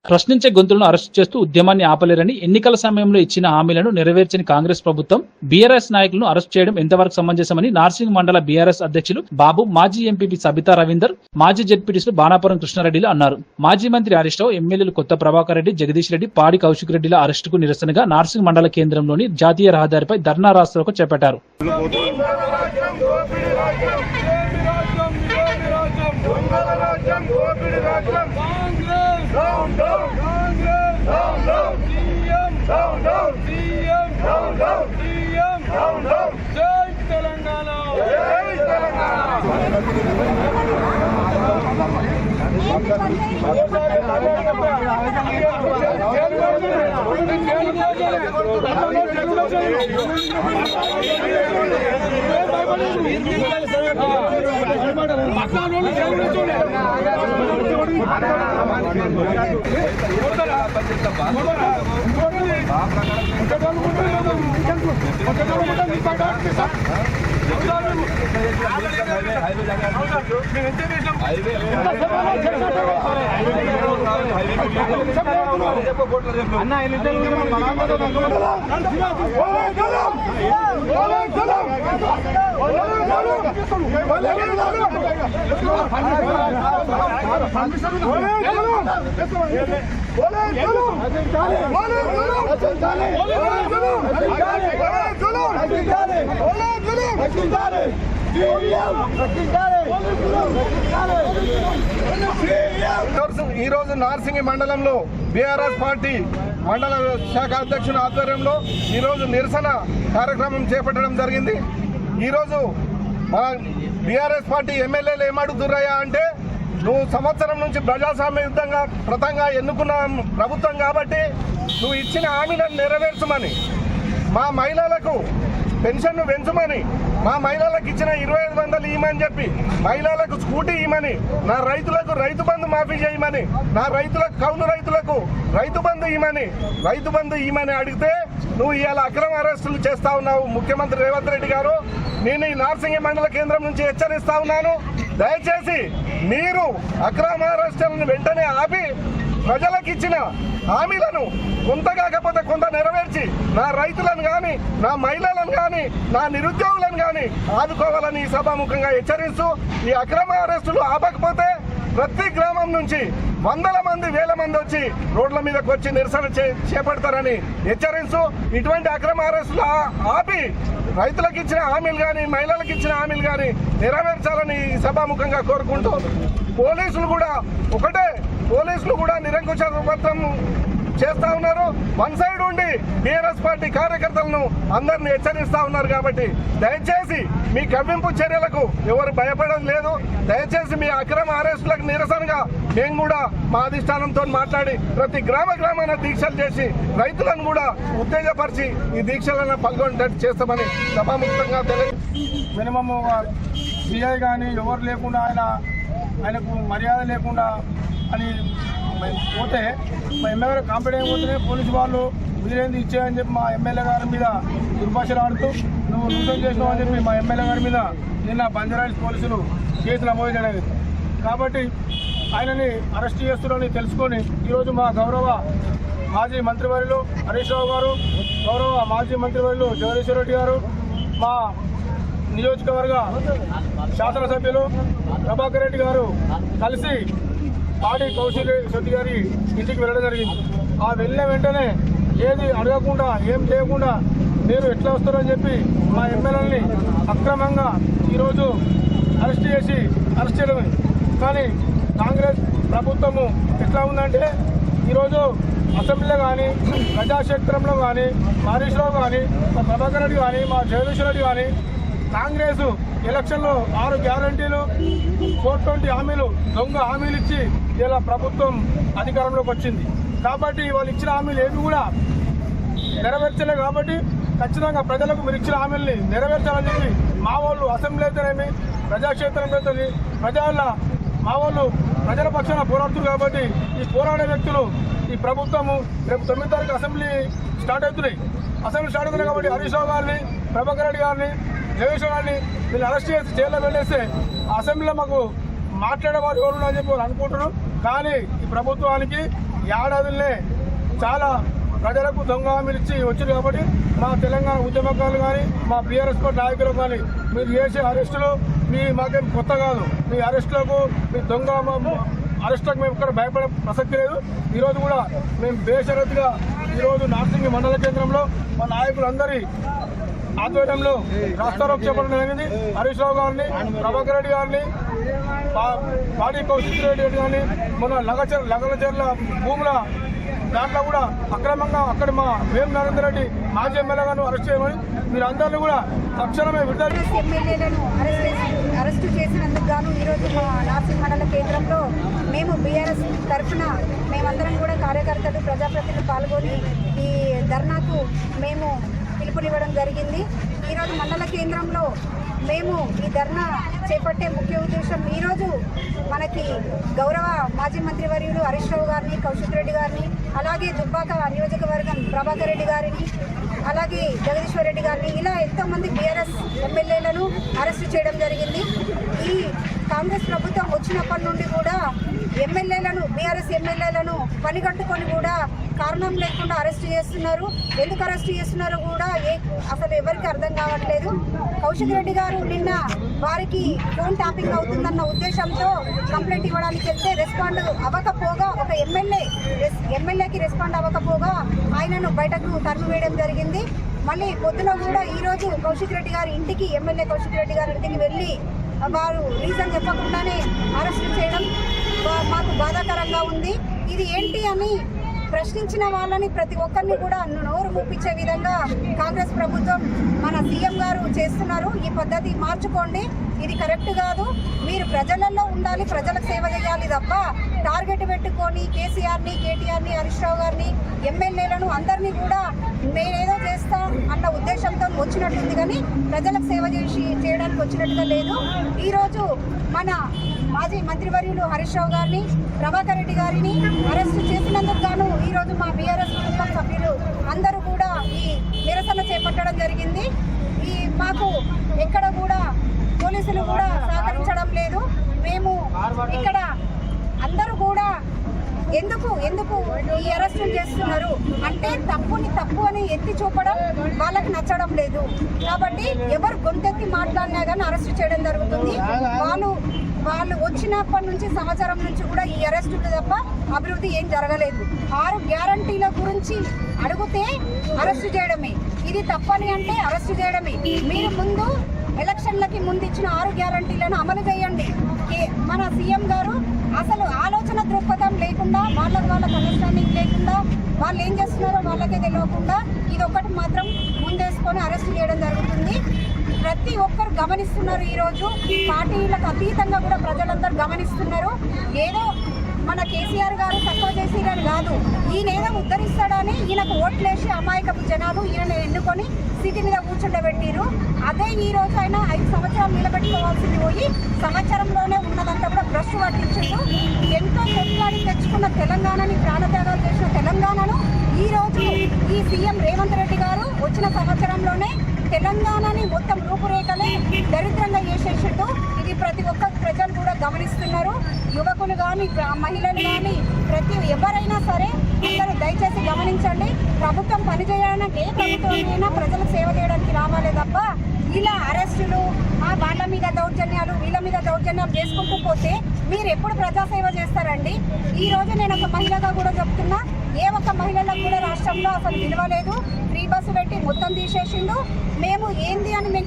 ప్రశ్నించే గొంతులను అరెస్టు చేస్తూ ఉద్యమాన్ని ఆపలేరని, ఎన్నికల సమయంలో ఇచ్చిన హామీలను నెరవేర్చని కాంగ్రెస్ ప్రభుత్వం బీఆర్ఎస్ నాయకులను అరెస్ట్ చేయడం ఎంతవరకు సమంజసమని నార్సింగ్ మండల బీఆర్ఎస్ అధ్యక్షులు బాబు, మాజీ ఎంపీపీ సబితా రవీందర్, మాజీ జెడ్పీటీసీలు బాణాపురం కృష్ణారెడ్డిలు అన్నారు. మాజీ మంత్రి హరీష్ రావు, ఎమ్మెల్యేలు కొత్త ప్రభాకర్ రెడ్డి, జగదీష్ రెడ్డి, పాడి కౌశిక్ రెడ్డిల అరెస్టుకు నిరసనగా నార్సింగ్ మండల కేంద్రంలోని జాతీయ రహదారిపై ధర్నా రాస్తారోకో చేపట్టారు. ఈ రోజు నార్సింగి మండలంలో బీఆర్ఎస్ పార్టీ మండల శాఖ అధ్యక్షుని ఆధ్వర్యంలో ఈరోజు నిరసన కార్యక్రమం చేపట్టడం జరిగింది. ఈరోజు మన బీఆర్ఎస్ పార్టీ ఎమ్మెల్యేలు ఏమడుగుతున్నాయా అంటే, నువ్వు సంవత్సరం నుంచి ప్రజాస్వామ్యయుతంగా ప్రతంగా ఎన్నుకున్న ప్రభుత్వం కాబట్టి నువ్వు ఇచ్చిన హామీలను నెరవేర్చమని, మా మహిళలకు పెన్షన్ను పెంచమని, మా మహిళలకు ఇచ్చిన 2500 ఇవ్వమని చెప్పి, మహిళలకు స్కూటీ ఇవ్వమని, నా రైతులకు రైతు బంధు మాఫీ చేయమని, నా రైతులకు కౌలు రైతులకు రైతు బంధు ఇవ్వమని అడిగితే నువ్వు ఇవాళ అక్రమ అరెస్టులు చేస్తా ఉన్నావు. ముఖ్యమంత్రి రేవంత్ రెడ్డి గారు, నేను ఈ నార్సింగి మండల కేంద్రం నుంచి హెచ్చరిస్తా ఉన్నాను. దయచేసి మీరు అక్రమ అరెస్టులను వెంటనే ఆపి ప్రజలకు ఇచ్చిన హామీలను కొంత కాకపోతే కొంత నెరవేర్చి నా రైతులను కానీ, నా మహిళలను కానీ, నా నిరుద్యోగులను కానీ ఆదుకోవాలని ఈ సభాముఖంగా హెచ్చరిస్తూ, ఈ అక్రమ అరెస్టులు ఆపకపోతే ప్రతి గ్రామం నుంచి వందల మంది, వేల మంది వచ్చి రోడ్ల మీదకి వచ్చి నిరసన చేపడతారని హెచ్చరిస్తూ, ఇటువంటి అక్రమ అరెస్టులు ఆపి రైతులకు ఇచ్చిన హామీలు కానీ, మహిళలకు ఇచ్చిన హామీలు కానీ నెరవేర్చాలని ఈ సభాముఖంగా కోరుకుంటూ, పోలీసులు కూడా నిరంకుశ పత్రం చేస్తా ఉన్నారు. వన్ సైడ్ ఉండి బీఆర్ఎస్ పార్టీ కార్యకర్తలను అందరినీ హెచ్చరిస్తా ఉన్నారు. కాబట్టి దయచేసి మీ కవ్వింపు చర్యలకు ఎవరు భయపడడం లేదు. దయచేసి మీ అక్రమ అరెస్టులకు నిరసనగా మేము కూడా మా అధిష్టానంతో మాట్లాడి ప్రతి గ్రామాన దీక్షలు చేసి రైతులను కూడా ఉత్తేజపరిచి ఈ దీక్షలను పాల్గొనేటట్టు చేస్తామని సభాముక్తంగా తెలియదు. మినిమం సిఐ కానీ ఎవరు లేకుండా ఆయనకు మర్యాద లేకుండా అని పోతే మా ఎమ్మెల్యే గారు కంప్లైంట్ అయిపోతేనే పోలీసు వాళ్ళు మీరేంది ఇచ్చాయని చెప్పి మా ఎమ్మెల్యే గారి మీద దుర్భాషలు ఆడుతూ నువ్వు నూతన చేసినావు అని చెప్పి మా ఎమ్మెల్యే గారి మీద నిన్న బంజారాహిల్స్ పోలీసులు కేసు నమోదు చేయలేదు. కాబట్టి ఆయనని అరెస్ట్ చేస్తున్నారని తెలుసుకొని ఈరోజు మా గౌరవ మాజీ మంత్రివర్యులు హరీష్ రావు గారు, గౌరవ మాజీ మంత్రివర్యులు జగదీష్ రెడ్డి గారు, మా నియోజకవర్గ శాసనసభ్యులు ప్రభాకర్ రెడ్డి గారు కలిసి పాడి కౌశిక్ రెడ్డి గారి ఇంటికి వెళ్ళడం జరిగింది. ఆ వెళ్ళిన వెంటనే ఏది అడగకుండా ఏం చేయకుండా మీరు ఎట్లా వస్తారని చెప్పి మా ఎమ్మెల్యేలని అక్రమంగా ఈరోజు అరెస్ట్ చేయడమే. కానీ కాంగ్రెస్ ప్రభుత్వము ఎట్లా ఉందంటే, ఈరోజు అసెంబ్లీలో కానీ, ప్రజాక్షేత్రంలో కానీ, హరీష్ రావు కానీ, మా ప్రభాకర్ రెడ్డి కానీ, మా జగదీష్ రెడ్డి కానీ కాంగ్రెస్ ఎలక్షన్లో 6 గ్యారంటీలు 420 హామీలు దొంగ హామీలు ఇచ్చి ఇలా ప్రభుత్వం అధికారంలోకి వచ్చింది. కాబట్టి వాళ్ళు ఇచ్చిన హామీలు ఏవి కూడా నెరవేర్చలేదు. కాబట్టి ఖచ్చితంగా ప్రజలకు మీరు ఇచ్చిన హామీల్ని నెరవేర్చాలని చెప్పి మా వాళ్ళు అసెంబ్లీ అయితేనేమి, ప్రజాక్షేత్రంలో అయితేనే మా వాళ్ళు ప్రజల పక్షాన పోరాడుతున్నారు. కాబట్టి ఈ పోరాడే వ్యక్తులు ఈ ప్రభుత్వము రేపు 9 తారీఖు అసెంబ్లీ స్టార్ట్ అవుతున్నాయి కాబట్టి హరీష్ రావు గారిని, ప్రభాకర్ రెడ్డి గారిని, జగదీష్ గారిని వీళ్ళు అరెస్ట్ చేసి జైల్లో వెళ్ళేస్తే అసెంబ్లీలో మాకు మాట్లాడేవారు ఎవరు అని చెప్పి వాళ్ళు అనుకుంటున్నారు. కానీ ఈ ప్రభుత్వానికి ఏడాదులనే చాలా ప్రజలకు దొంగ హామీలు ఇచ్చి వచ్చారు కాబట్టి మా తెలంగాణ ఉద్యమకారులు కానీ మా బీఆర్ఎస్ పార్టీ నాయకులు కానీ మీరు చేసే అరెస్టులు మాకేం కొత్త కాదు. మీ అరెస్టులకు మీ దొంగ అరెస్టులకు మేము ఇక్కడ భయపడే ప్రసక్తి లేదు. ఈరోజు కూడా మేము బేషరతుగా ఈరోజు నార్సింగి మండల కేంద్రంలో మా నాయకులందరి ఆధ్వర్యంలో రాస్తారోకో చేపట్టడం జరిగింది. హరీష్ రావు గారిని, ప్రభాకర్ రెడ్డి గారిని, పాడి కౌశిక్ రెడ్డి గారిని మన లగలచెర్ల భూముల దాంట్లో కూడా అక్రమంగా అక్కడ మా వేం నరేందర్ రెడ్డి మాజీ ఎమ్మెల్యే గారిని అరెస్ట్ చేయమని మీరు అందరినీ కూడా తక్షణమే విడుదల ఎమ్మెల్యేలను అరెస్టు చేసినందుకు గాను ఈరోజు మా నార్సింగ్ మండల కేంద్రంలో మేము బీఆర్ఎస్ తరఫున మేమందరం కూడా కార్యకర్తలు ప్రజాప్రతినిధులు పాల్గొని ఈ ధర్నాకు మేము పిలుపునివ్వడం జరిగింది. ఈరోజు మండల కేంద్రంలో మేము ఈ ధర్నా చేపట్టే ముఖ్య ఉద్దేశం ఈరోజు మనకి గౌరవ మాజీ మంత్రివర్యులు హరీష్ రావు గారిని, కౌశిక్ రెడ్డి గారిని, అలాగే దుబ్బాక నియోజకవర్గం ప్రభాకర్ రెడ్డి గారిని, అలాగే జగదీశ్వర్ రెడ్డి గారిని ఇలా ఎంతోమంది బీఆర్ఎస్ ఎమ్మెల్యేలను అరెస్టు చేయడం జరిగింది. ఈ కాంగ్రెస్ ప్రభుత్వం వచ్చినప్పటి నుండి కూడా బీఆర్ఎస్ ఎమ్మెల్యేలను పనిగట్టుకొని కూడా కారణం లేకుండా అరెస్ట్ చేస్తున్నారు. ఎందుకు అరెస్ట్ చేస్తున్నారో కూడా అసలు ఎవరికి అర్థం కావట్లేదు. కౌశిక్ రెడ్డి గారు నిన్న వారికి ఫోన్ ట్యాపింగ్ అవుతుందన్న ఉద్దేశంతో కంప్లైంట్ ఇవ్వడానికి వెళ్తే రెస్పాండ్ అవ్వకపోగా ఒక ఎమ్మెల్యేకి రెస్పాండ్ అవ్వకపోగా ఆయనను బయటకు తరిమివేయడం జరిగింది. మళ్ళీ పొద్దున కూడా ఈరోజు కౌశిక్ రెడ్డి గారి ఇంటికి ఎమ్మెల్యే కౌశిక్ రెడ్డి గారి ఇంటికి వెళ్ళి వారు రీజన్ చెప్పకుండానే అరెస్ట్ చేయడం మాకు బాధాకరంగా ఉంది. ఇది ఏంటి అని ప్రశ్నించిన వాళ్ళని ప్రతి ఒక్కరిని కూడా నోరు మూపించే విధంగా కాంగ్రెస్ ప్రభుత్వం మన సీఎం గారు చేస్తున్నారు. ఈ పద్ధతి మార్చుకోండి, ఇది కరెక్ట్ కాదు. మీరు ప్రజలలో ఉండాలి, ప్రజలకు సేవ చేయాలి తప్ప టార్గెట్ పెట్టుకొని కేసీఆర్ని, కేటీఆర్ని, హరీష్ రావు గారిని, ఎమ్మెల్యేలను అందరినీ కూడా మేమేదో చేస్తాం అన్న ఉద్దేశంతో వచ్చినట్టుంది కానీ ప్రజలకు సేవ చేయడానికి వచ్చినట్టుగా లేదు. ఈరోజు మన మాజీ మంత్రివర్యులు హరీష్ రావు గారిని, ప్రభాకర్ రెడ్డి గారిని అరెస్టు చేసినందుకు గాను ఈరోజు మా బీఆర్ఎస్ కుటుంబ సభ్యులు అందరూ కూడా ఈ నిరసన చేపట్టడం జరిగింది. మాకు ఎక్కడ కూడా పోలీసులు కూడా సహకరించడం లేదు. మేము ఇక్కడ అందరూ కూడా ఎందుకు ఈ అరెస్టులు చేస్తున్నారు అంటే తప్పుని తప్పు అని ఎత్తి చూపడం వాళ్ళకి నచ్చడం లేదు. కాబట్టి ఎవరు గొంతెత్తి మాట్లాడినా కానీ అరెస్టు చేయడం జరుగుతుంది. వాళ్ళు వచ్చినప్పటి నుంచి సంవత్సరం నుంచి కూడా ఈ అరెస్టులు తప్ప అభివృద్ధి ఏం జరగలేదు. 6 గ్యారంటీల గురించి అడిగితే అరెస్టు చేయడమే, ఇది తప్పని అంటే అరెస్టు చేయడమే. మీరు ముందు ఎలక్షన్లకి ముందు ఇచ్చిన 6 గ్యారంటీలను అమలు చేయండి. మన సీఎం గారు అసలు ఆలోచన దృక్పథం లేకుండా వాళ్ళకి అండర్స్టాండింగ్ లేకుండా వాళ్ళు ఏం చేస్తున్నారో వాళ్ళకే తెలియకుండా ఇదొక్కటి మాత్రం ముందేసుకొని అరెస్ట్ చేయడం జరుగుతుంది. ప్రతి ఒక్కరు గమనిస్తున్నారు. ఈరోజు పార్టీలకు అతీతంగా కూడా ప్రజలందరూ గమనిస్తున్నారు. ఏదో మన కేసీఆర్ గారు తక్కువ చేసిరని కాదు, ఈయన ఏదో ఉద్ధరిస్తాడని ఈయనకు ఓట్లేసి అమాయకపు జనాలు ఈయన ఎన్నుకొని సిటీ మీద కూర్చుండబెట్టిరు. అదే ఈ రోజు ఆయన 5 సంవత్సరాలు నిలబెట్టుకోవాల్సింది పోయి సంవత్సరంలోనే ఉన్నదంతా కూడా బ్రష్ పట్టించిండు. ఎంతో కొట్లాడి తెచ్చుకున్న తెలంగాణని, ప్రాణత్యాగాలు చేసిన తెలంగాణను ఈరోజు ఈ సీఎం రేవంత్ రెడ్డి గారు వచ్చిన సంవత్సరంలోనే తెలంగాణని మొత్తం రూపురేఖలే దరిద్రంగా చేసేసిండు. ఇది ప్రతి ఒక్క ప్రజలు కూడా గమనిస్తున్నారు. యువకులు కానీ, మహిళలు కానీ, ఎవరైనా సరే అందరూ దయచేసి గమనించండి. ప్రభుత్వం పనిచేయడానికి ఏ ప్రభుత్వం అయినా ప్రజలకు సేవ చేయడానికి రావాలే తప్ప ఇలా అరెస్టులు, వాళ్ళ మీద దౌర్జన్యాలు, వీళ్ళ మీద దౌర్జన్యాలు చేసుకుంటూ పోతే మీరు ఎప్పుడు ప్రజాసేవ చేస్తారండి? ఈ రోజు నేను ఒక మహిళగా కూడా చెప్తున్నా, ఏ ఒక్క మహిళలకు కూడా రాష్ట్రంలో అసలు విలువ లేదు. ఫ్రీ బస్సు పెట్టి మొత్తం తీసేసిండు. మేము ఏంది అని